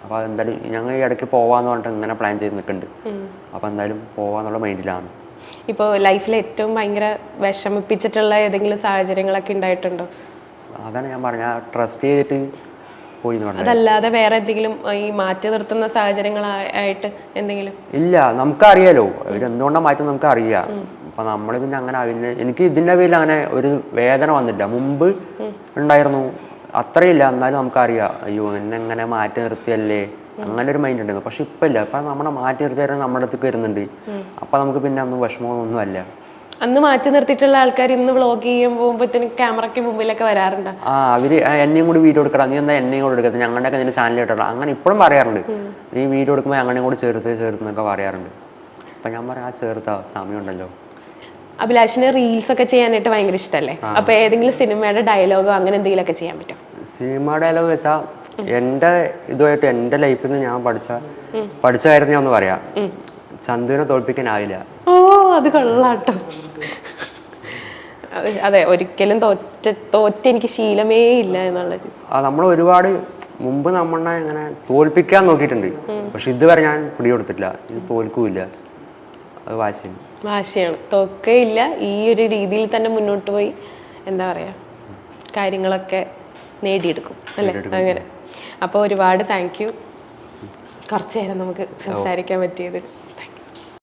അപ്പോൾ അതെന്തായാലും ഞങ്ങൾ ഈ ഇടയ്ക്ക് പോകാമെന്ന് പറഞ്ഞിട്ട് ഇങ്ങനെ പ്ലാൻ ചെയ്ത് നിൽക്കുന്നുണ്ട്. അപ്പോൾ എന്തായാലും പോകാമെന്നുള്ള മൈൻഡിലാണ്. ഇപ്പോൾ ലൈഫിൽ ഏറ്റവും ഭയങ്കര വിഷമിപ്പിച്ചിട്ടുള്ള ഏതെങ്കിലും സാഹചര്യങ്ങളൊക്കെ ഉണ്ടായിട്ടുണ്ടോ? അതാണ് ഞാൻ പറഞ്ഞ ട്രസ്റ്റ് ചെയ്തിട്ട് പോയി എന്ന് പറഞ്ഞത്. അതല്ലാതെ വേറെ എന്തെങ്കിലും ഈ മാറ്റി നിർത്തുന്ന സാഹചര്യങ്ങളായിട്ട് എന്തെങ്കിലും? ഇല്ല, നമുക്കറിയാലോ ഇവരെന്തുകൊണ്ടാണ് മാറ്റുന്നത് നമുക്കറിയാം. അപ്പം നമ്മൾ പിന്നെ അങ്ങനെ എനിക്ക് ഇതിൻ്റെ പേരിൽ അങ്ങനെ ഒരു വേദന വന്നില്ല. മുമ്പ് ഉണ്ടായിരുന്നു, അത്രയില്ല. എന്നാലും നമുക്കറിയാം അയ്യോ എന്നെ മാറ്റി നിർത്തിയല്ലേ അങ്ങനെ ഒരു മൈൻഡ് ഉണ്ടായിരുന്നു. പക്ഷെ ഇപ്പം ഇല്ല. അപ്പം നമ്മളെ മാറ്റി നിർത്തിയാൽ നമ്മുടെ അടുത്തേക്ക് വരുന്നുണ്ട്. അപ്പം നമുക്ക് പിന്നെ ഒന്നും വിഷമമൊന്നും അല്ല. അന്ന് മാറ്റി നിർത്തിയിട്ടുള്ള ആൾക്കാർ ഇന്ന് വ്ളോഗ് ചെയ്യാൻ പോകുമ്പോഴത്തേന് ക്യാമറയ്ക്ക് മുമ്പിലൊക്കെ വരാറുണ്ട്. അവർ എന്നെയും കൂടി വീഡിയോ എടുക്കണം, നീ എന്താ എന്നെയും കൂടെ എടുക്കുന്നത്, ഞങ്ങളുടെയൊക്കെ നിന്റെ ചാനൽ ഇട്ടണം, അങ്ങനെ ഇപ്പോഴും പറയാറുണ്ട്. നീ വീഡിയോ എടുക്കുമ്പോൾ ഞങ്ങളെയും കൂടി ചേർത്തെന്നൊക്കെ പറയാറുണ്ട്. അപ്പം ഞാൻ പറയാം ചേർത്താ സമയമുണ്ടല്ലോ. അഭിലാഷിന് റീൽസ് ഒക്കെ ചെയ്യാനായിട്ട് ഭയങ്കര ഇഷ്ടമല്ലേ? അപ്പൊ ഏതെങ്കിലും സിനിമയുടെ ഡയലോഗോ അങ്ങനെ എന്തെങ്കിലുമൊക്കെ ചെയ്യാൻ പറ്റും? സിനിമ ഡയലോഗ് വെച്ചാൽ എൻ്റെ ഇതുമായിട്ട് എൻ്റെ ലൈഫിൽ നിന്ന് ഞാൻ പഠിച്ച കാര്യത്തിൽ ഞാൻ ഒന്ന് പറയാം. ചന്തുവിനെ തോൽപ്പിക്കാനാവില്ല. ഓ, അത് കൊള്ളാട്ടോ. അതെ, ഒരിക്കലും തോറ്റ് എനിക്ക് ശീലമേ ഇല്ല എന്നുള്ളത്. നമ്മൾ ഒരുപാട് മുമ്പ് നമ്മളെ ഇങ്ങനെ തോൽപ്പിക്കാൻ നോക്കിയിട്ടുണ്ട്. പക്ഷെ ഇതുവരെ ഞാൻ പിടികൊടുത്തിട്ടില്ല. ഇത് തോൽക്കൂല്ല. അത് വാശിയാണ്. തോക്കയില്ല. ഈ ഒരു രീതിയിൽ തന്നെ മുന്നോട്ട് പോയി എന്താ പറയാ കാര്യങ്ങളൊക്കെ നേടിയെടുക്കും അല്ലേ? അങ്ങനെ. അപ്പോൾ ഒരുപാട് താങ്ക് യു. കുറച്ചു നേരം നമുക്ക് സംസാരിക്കാൻ പറ്റിയത്.